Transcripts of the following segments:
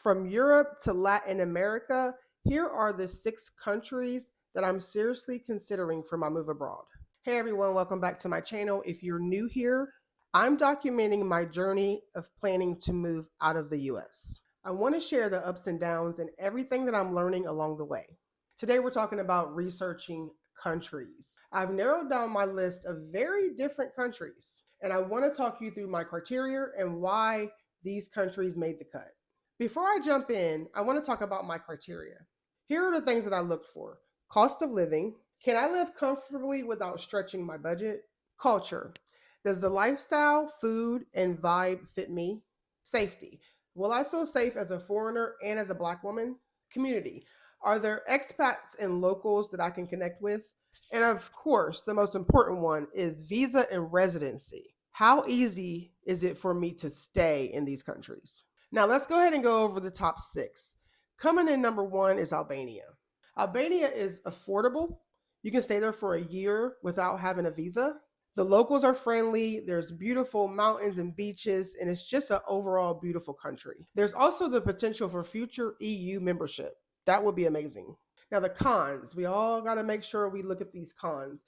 From Europe to Latin America, here are the 6 countries that I'm seriously considering for my move abroad. Hey everyone, welcome back to my channel. If you're new here, I'm documenting my journey of planning to move out of the US. I want to share the ups and downs and everything that I'm learning along the way. Today we're talking about researching countries. I've narrowed down my list of very different countries, and I want to talk you through my criteria and why these countries made the cut. Before I jump in, I want to talk about my criteria. Here are the things that I looked for. Cost of living. Can I live comfortably without stretching my budget? Culture. Does the lifestyle, food, and vibe fit me? Safety. Will I feel safe as a foreigner and as a Black woman? Community. Are there expats and locals that I can connect with? And of course, the most important one is visa and residency. How easy is it for me to stay in these countries? Now let's go ahead and go over the top 6. Coming in number 1 is Albania. Albania is affordable. You can stay there for a year without having a visa. The locals are friendly. There's beautiful mountains and beaches, and it's just an overall beautiful country. There's also the potential for future EU membership. That would be amazing. Now the cons, we all got to make sure we look at these cons.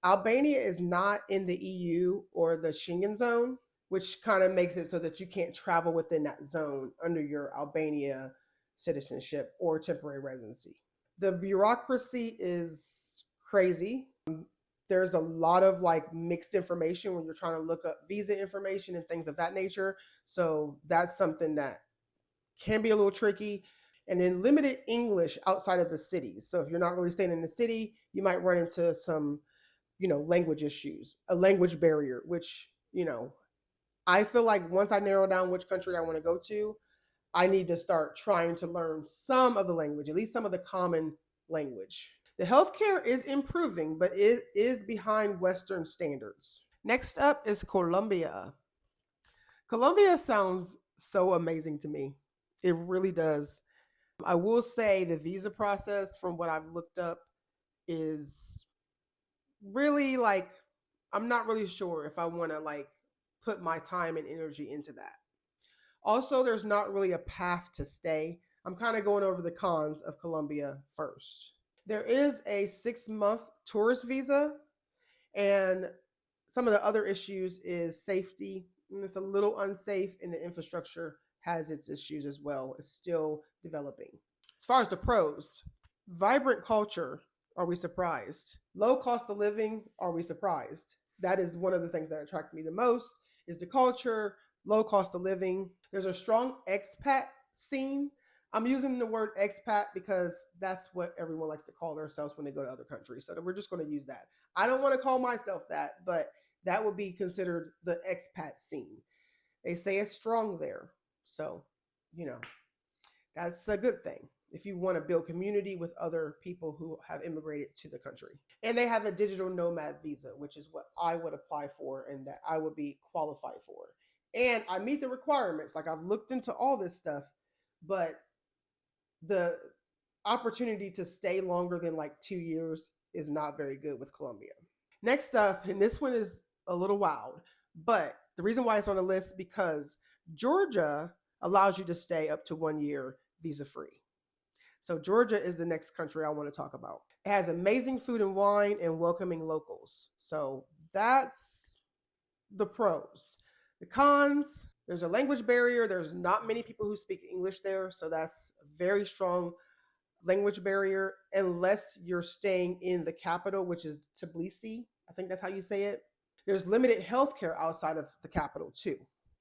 Albania is not in the EU or the Schengen zone, which kind of makes it so that you can't travel within that zone under your Albania citizenship or temporary residency. The bureaucracy is crazy. There's a lot of like mixed information when you're trying to look up visa information and things of that nature. So that's something that can be a little tricky. And then limited English outside of the cities. So if you're not really staying in the city, you might run into some, language issues, a language barrier, which, I feel like once I narrow down which country I want to go to, I need to start trying to learn some of the language, at least some of the common language. The healthcare is improving, but it is behind Western standards. Next up is Colombia. Colombia sounds so amazing to me. It really does. I will say the visa process, from what I've looked up, is really like, I'm not really sure if I want to like put my time and energy into that. Also, there's not really a path to stay. I'm kind of going over the cons of Colombia first. There is a 6-month tourist visa, and some of the other issues is safety. And it's a little unsafe, and the infrastructure has its issues as well. It's still developing. As far as the pros, vibrant culture, are we surprised? Low cost of living, are we surprised? That is one of the things that attract me the most, is the culture, low cost of living. There's a strong expat scene. I'm using the word expat because that's what everyone likes to call themselves when they go to other countries. So we're just going to use that. I don't want to call myself that, but that would be considered the expat scene. They say it's strong there. So, that's a good thing if you want to build community with other people who have immigrated to the country. And they have a digital nomad visa, which is what I would apply for and that I would be qualified for. And I meet the requirements. Like, I've looked into all this stuff, but the opportunity to stay longer than like 2 years is not very good with Colombia. Next up, and this one is a little wild, but the reason why it's on the list because Georgia allows you to stay up to 1 year visa free. So Georgia is the next country I want to talk about. It has amazing food and wine and welcoming locals. So that's the pros. The cons, there's a language barrier. There's not many people who speak English there. So that's a very strong language barrier unless you're staying in the capital, which is Tbilisi. I think that's how you say it. There's limited healthcare outside of the capital too.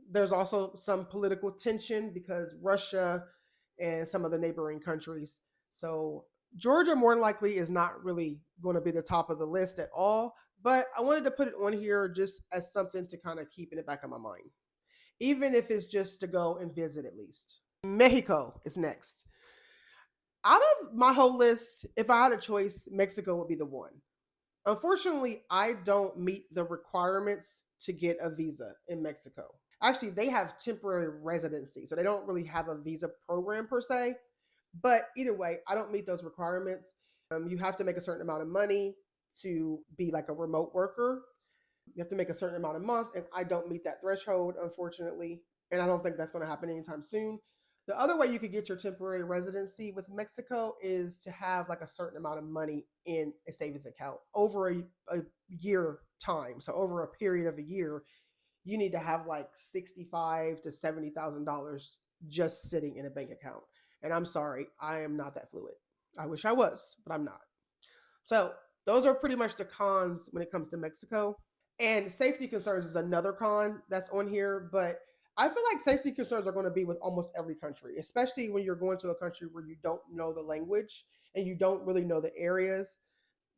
There's also some political tension because Russia and some of the neighboring countries. So Georgia more than likely is not really going to be the top of the list at all. But I wanted to put it on here just as something to kind of keep in the back of my mind, even if it's just to go and visit at least. Mexico is next. Out of my whole list, if I had a choice, Mexico would be the one. Unfortunately, I don't meet the requirements to get a visa in Mexico. Actually, they have temporary residency, so they don't really have a visa program per se. But either way, I don't meet those requirements. You have to make a certain amount of money to be like a remote worker. You have to make a certain amount a month, and I don't meet that threshold, unfortunately. And I don't think that's going to happen anytime soon. The other way you could get your temporary residency with Mexico is to have like a certain amount of money in a savings account over a year time. So over a period of a year, you need to have like 65 to $70,000 just sitting in a bank account. And I'm sorry, I am not that fluid. I wish I was, but I'm not. So those are pretty much the cons when it comes to Mexico. And safety concerns is another con that's on here, but I feel like safety concerns are going to be with almost every country, especially when you're going to a country where you don't know the language and you don't really know the areas.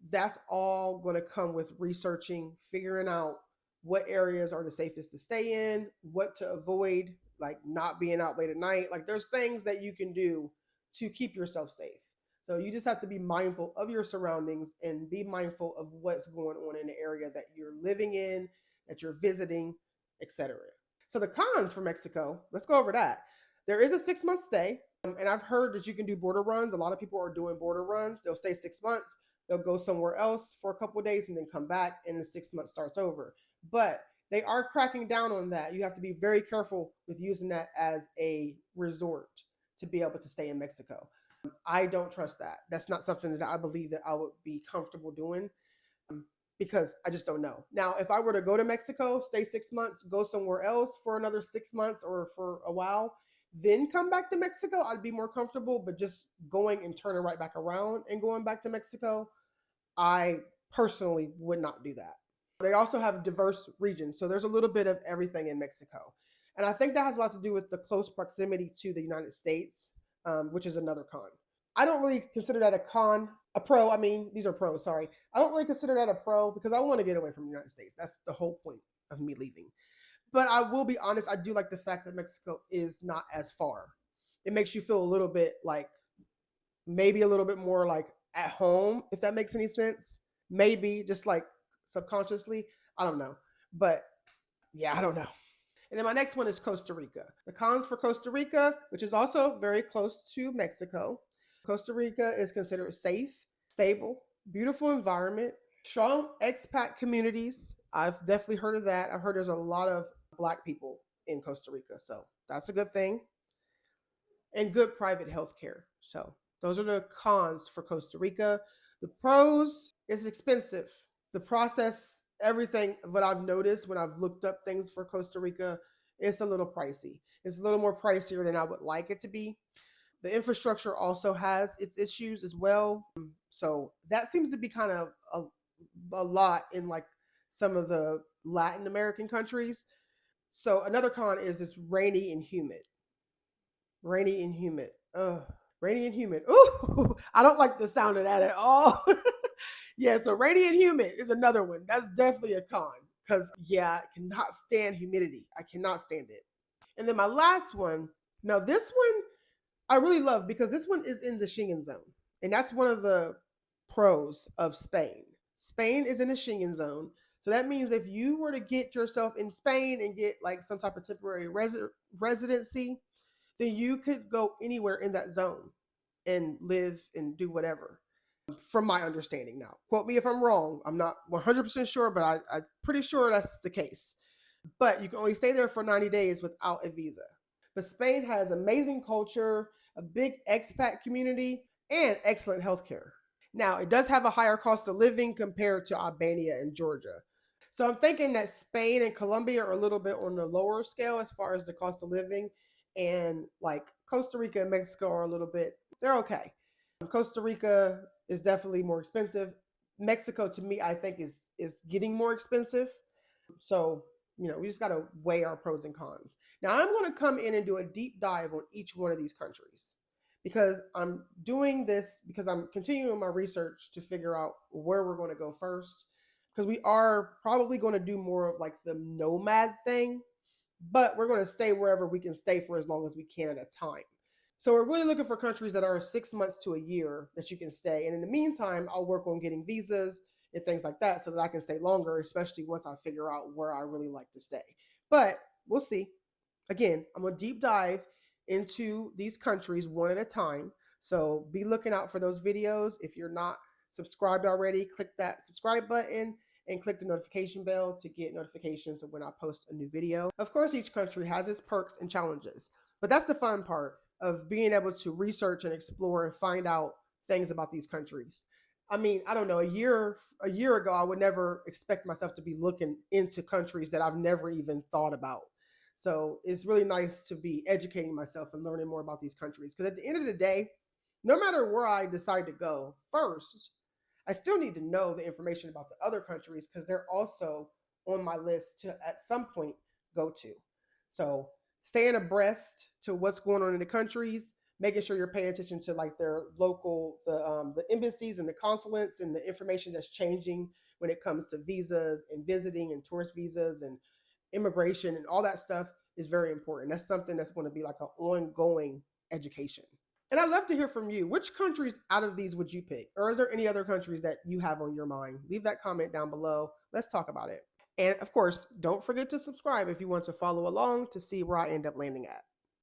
That's all going to come with researching, figuring out what areas are the safest to stay in, what to avoid, like not being out late at night. Like there's things that you can do to keep yourself safe. So you just have to be mindful of your surroundings and be mindful of what's going on in the area that you're living in, that you're visiting, etc. So the cons for Mexico, let's go over that. There is a 6-month stay, and I've heard that you can do border runs. A lot of people are doing border runs. They'll stay 6 months, they'll go somewhere else for a couple of days and then come back, and the 6 months starts over. But they are cracking down on that. You have to be very careful with using that as a resort to be able to stay in Mexico. I don't trust that. That's not something that I believe that I would be comfortable doing because I just don't know. Now, if I were to go to Mexico, stay 6 months, go somewhere else for another 6 months or for a while, then come back to Mexico, I'd be more comfortable. But just going and turning right back around and going back to Mexico, I personally would not do that. They also have diverse regions. So there's a little bit of everything in Mexico. And I think that has a lot to do with the close proximity to the United States, which is another con. I don't really consider that a con, a pro. I mean, these are pros, sorry. I don't really consider that a pro because I want to get away from the United States. That's the whole point of me leaving. But I will be honest, I do like the fact that Mexico is not as far. It makes you feel a little bit like, maybe a little bit more like at home, if that makes any sense. Maybe just like subconsciously. I don't know. But yeah, I don't know. And then my next one is Costa Rica. The cons for Costa Rica, which is also very close to Mexico. Costa Rica is considered safe, stable, beautiful environment, strong expat communities. I've definitely heard of that. I've heard there's a lot of Black people in Costa Rica, so that's a good thing. And good private health care. So those are the cons for Costa Rica. The pros is expensive. The process, everything, what I've noticed when I've looked up things for Costa Rica, it's a little pricey. It's a little more pricier than I would like it to be. The infrastructure also has its issues as well. So that seems to be kind of a lot in like some of the Latin American countries. So another con is it's rainy and humid. Rainy and humid. Ugh. Rainy and humid. Ooh, I don't like the sound of that at all. Yeah, so rainy and humid is another one. That's definitely a con because, yeah, I cannot stand humidity. I cannot stand it. And then my last one, now this one I really love because this one is in the Schengen zone. And that's one of the pros of Spain. Spain is in the Schengen zone. So that means if you were to get yourself in Spain and get like some type of temporary residency, then you could go anywhere in that zone and live and do whatever. From my understanding now. Quote me if I'm wrong. I'm not 100% sure, but I'm pretty sure that's the case. But you can only stay there for 90 days without a visa. But Spain has amazing culture, a big expat community, and excellent healthcare. Now, it does have a higher cost of living compared to Albania and Georgia. So I'm thinking that Spain and Colombia are a little bit on the lower scale as far as the cost of living. And like Costa Rica and Mexico are a little bit, they're okay. Costa Rica is definitely more expensive. Mexico, to me, I think is getting more expensive. So, we just got to weigh our pros and cons. Now, I'm going to come in and do a deep dive on each one of these countries because I'm doing this because I'm continuing my research to figure out where we're going to go first. Because we are probably going to do more of like the nomad thing, but we're going to stay wherever we can stay for as long as we can at a time. So we're really looking for countries that are 6 months to a year that you can stay. And in the meantime, I'll work on getting visas and things like that so that I can stay longer, especially once I figure out where I really like to stay. But we'll see. Again, I'm going to deep dive into these countries one at a time. So be looking out for those videos. If you're not subscribed already, click that subscribe button and click the notification bell to get notifications of when I post a new video. Of course, each country has its perks and challenges, but that's the fun part. of being able to research and explore and find out things about these countries. I mean, I don't know, a year ago I would never expect myself to be looking into countries that I've never even thought about. So it's really nice to be educating myself and learning more about these countries, because at the end of the day, no matter where I decide to go, first, I still need to know the information about the other countries because they're also on my list to at some point go to. So staying abreast to what's going on in the countries, making sure you're paying attention to like their local, the embassies and the consulates and the information that's changing when it comes to visas and visiting and tourist visas and immigration and all that stuff is very important. That's something that's going to be like an ongoing education. And I'd love to hear from you. Which countries out of these would you pick? Or is there any other countries that you have on your mind? Leave that comment down below. Let's talk about it. And of course, don't forget to subscribe if you want to follow along to see where I end up landing at.